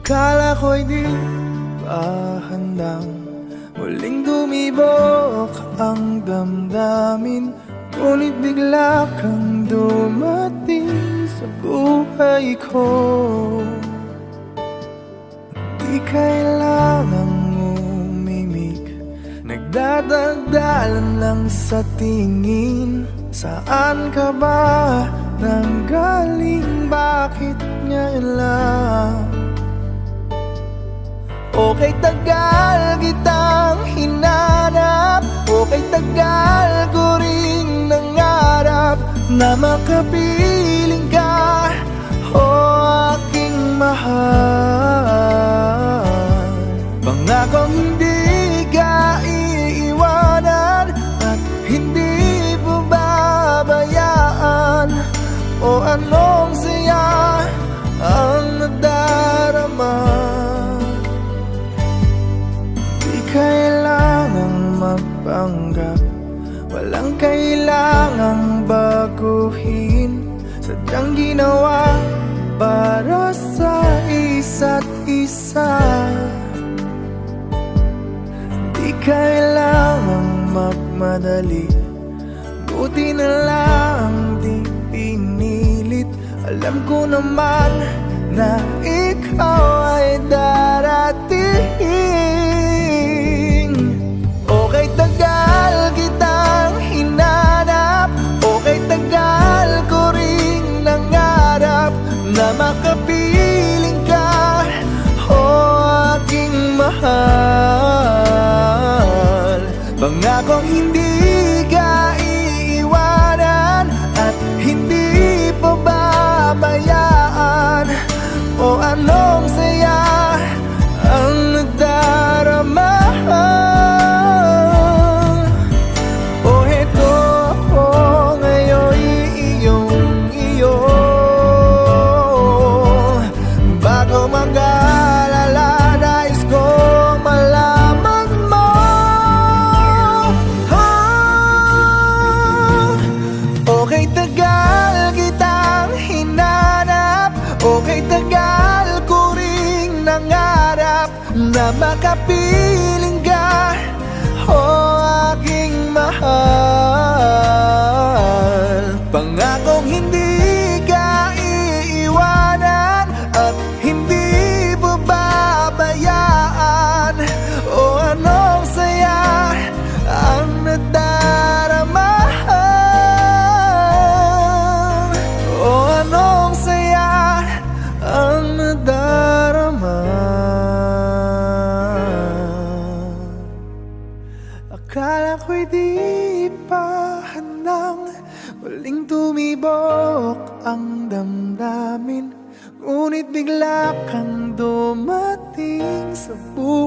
Akala ko'y di pa handang muling dumibok ang damdamin, ngunit bigla kang dumating sa buhay ko. Di kailangang umimik, nagdadagdalan lang sa tingin. Saan ka ba nanggaling? Bakit ngayon lang? Okay, tagal kitang hinanap, okay, tagal ko ring nangarap na makapiling ka, o aking mahal. Pangakong hindi ka iiwanan at hindi babayaan, o anong saya ang nadarama. Kailangang magpanggap, walang kailangang baguhin, sadyang ginawa para sa isa't isa. Di kailangang magmadali, buti na lang di pinilit. Alam ko naman na ikaw ay darating. Okay, tagal kitang hinanap, okay, tagal ko ring nangarap na makapiling ka, o aking mahal. Pangakong hindi ka iiwanan at hindi pababayaan, o anong saya ang nadarama. O heto ako ngayon, iyong-iyo. Bago mag-alala, nais kong malaman mo, okay, tagal kitang hinanap, okay, tagal ko ring nangarap na makapiling ka, o aking mahal. Pangakong hindi ka iiwanan at hindi babayaan, o anong saya ang nadarama, o anong saya ang nadarama. Akala ko'y di pa handang muling tumibok ang damdamin, ngunit bigla kang dumating sa buhay